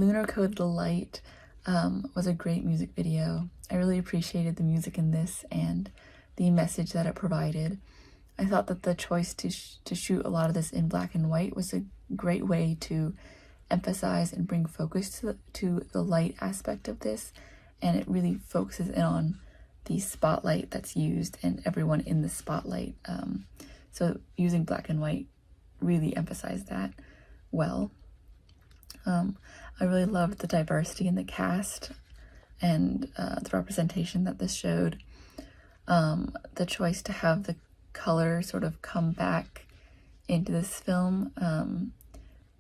Lunar Code The Light was a great music video. I really appreciated the music in this and the message that it provided. I thought that the choice to shoot a lot of this in black and white was a great way to emphasize and bring focus to the light aspect of this, and it really focuses in on the spotlight that's used and everyone in the spotlight. So using black and white really emphasized that well. I really loved the diversity in the cast and the representation that this showed. The choice to have the color sort of come back into this film.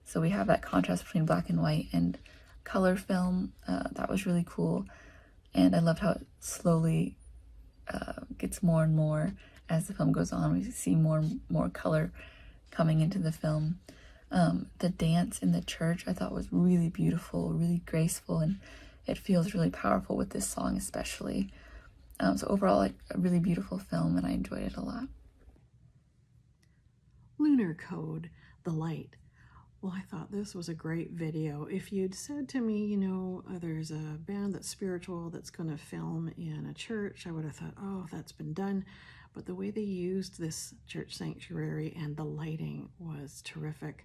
So we have that contrast between black and white and color film. That was really cool. And I loved how it slowly gets more and more as the film goes on. We see more and more color coming into the film. The dance in the church I thought was really beautiful, really graceful, and it feels really powerful with this song especially. So overall, like, a really beautiful film, and I enjoyed it a lot. Lunar Code, The Light. Well, I thought this was a great video. If you'd said to me, you know, there's a band that's spiritual that's going to film in a church, I would have thought, oh, that's been done. But the way they used this church sanctuary and the lighting was terrific.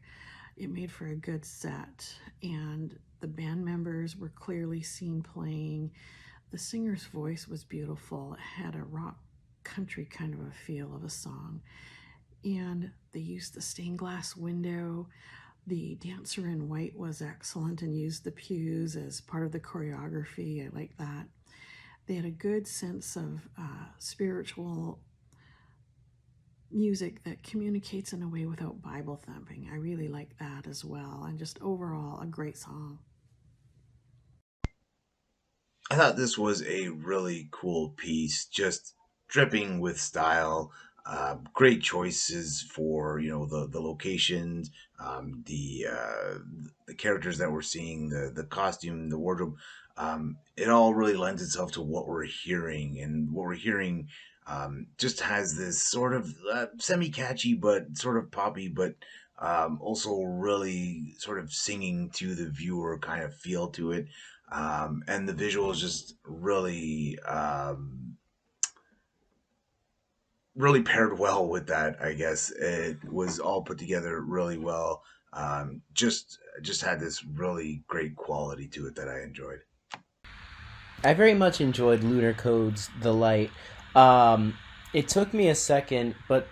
It made for a good set, and the band members were clearly seen playing. The singer's voice was beautiful. It had a rock country kind of a feel of a song. And they used the stained glass window. The dancer in white was excellent and used the pews as part of the choreography. I like that. They had a good sense of spiritual music that communicates in a way without Bible thumping. I really like that as well. And just overall, a great song. I thought this was a really cool piece, just dripping with style. Great choices for the locations, the characters that we're seeing, the costume, the wardrobe. It all really lends itself to what we're hearing, and what we're hearing just has this sort of semi-catchy but sort of poppy, but also really sort of singing to the viewer kind of feel to it. And the visuals just really paired well with that. I guess it was all put together really well. Just had this really great quality to it that I enjoyed. I very much enjoyed Lunar Code's The Light. It took me a second, but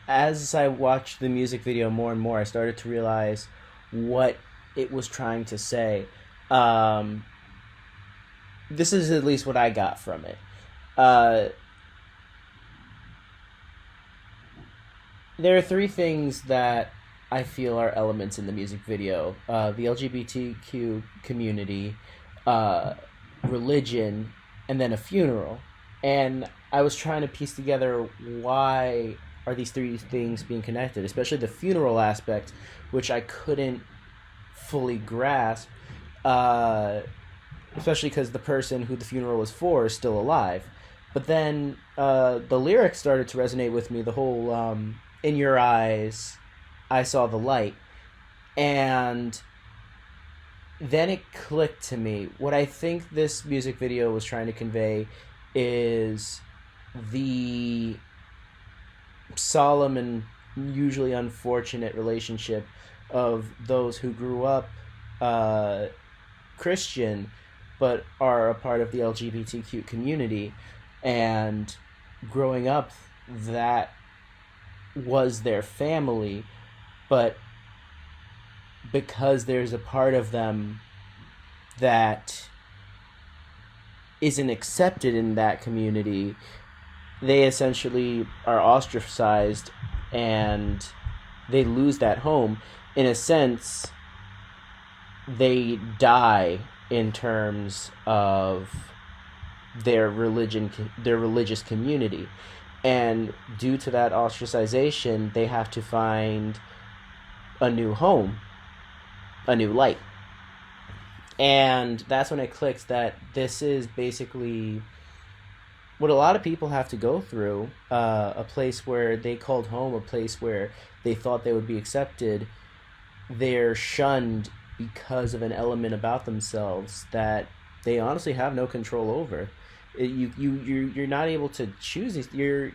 as I watched the music video more and more, I started to realize what it was trying to say. This is at least what I got from it. There are three things that I feel are elements in the music video. The LGBTQ community, religion, and then a funeral. And I was trying to piece together why are these three things being connected, especially the funeral aspect, which I couldn't fully grasp, especially because the person who the funeral was for is still alive. But then the lyrics started to resonate with me, the whole in your eyes I saw the light. And then it clicked to me. What I think this music video was trying to convey is the solemn and usually unfortunate relationship of those who grew up Christian but are a part of the LGBTQ community, and growing up that was their family, but because there's a part of them that isn't accepted in that community, they essentially are ostracized and they lose that home. In a sense, they die in terms of their religious community. And due to that ostracization, they have to find a new home, a new light. And that's when it clicks that this is basically what a lot of people have to go through, a place where they called home, a place where they thought they would be accepted. They're shunned because of an element about themselves that they honestly have no control over. You're not able to choose these.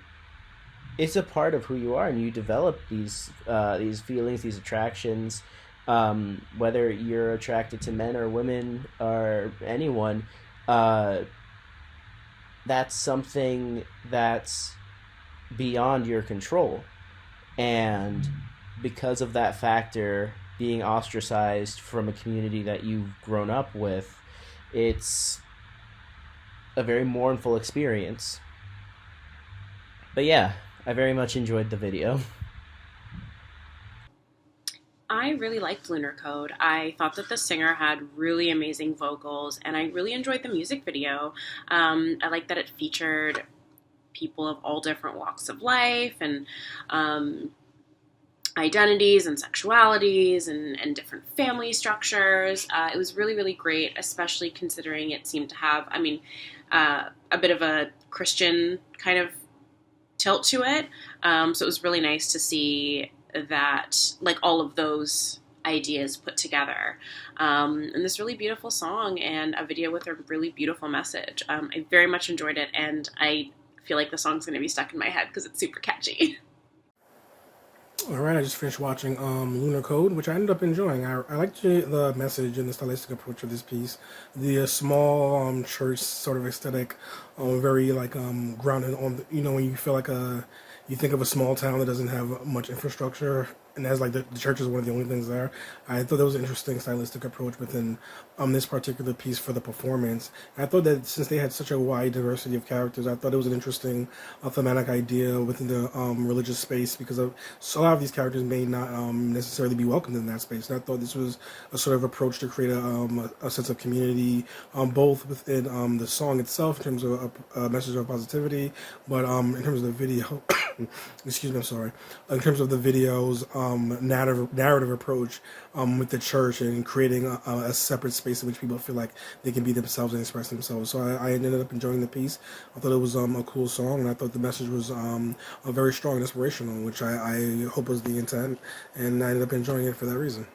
It's a part of who you are, and you develop these feelings, these attractions. Whether you're attracted to men or women or anyone, uh, that's something that's beyond your control. And because of that factor, being ostracized from a community that you've grown up with, it's a very mournful experience. But yeah, I very much enjoyed the video. I really liked Lunar Code. I thought that the singer had really amazing vocals, and I really enjoyed the music video. I like that it featured people of all different walks of life and um, identities and sexualities and different family structures. It was really, really great, especially considering it seemed to have, a bit of a Christian kind of tilt to it. So it was really nice to see that, like, all of those ideas put together. And this really beautiful song and a video with a really beautiful message. I very much enjoyed it, and I feel like the song's going to be stuck in my head because it's super catchy. All right, I just finished watching Lunar Code, which I ended up enjoying. I liked the message and the stylistic approach of this piece. The small church sort of aesthetic, very like grounded on when you feel like you think of a small town that doesn't have much infrastructure, and has like the church is one of the only things there. I thought that was an interesting stylistic approach within this particular piece for the performance. And I thought that since they had such a wide diversity of characters, I thought it was an interesting thematic idea within the religious space, because so a lot of these characters may not necessarily be welcomed in that space. And I thought this was a sort of approach to create a sense of community, both within the song itself in terms of a message of positivity, but in terms of the video, excuse me, I'm sorry, in terms of the video's narrative approach with the church and creating a separate space in which people feel like they can be themselves and express themselves. So I ended up enjoying the piece. I thought it was a cool song, and I thought the message was very strong and inspirational, which I hope was the intent, and I ended up enjoying it for that reason.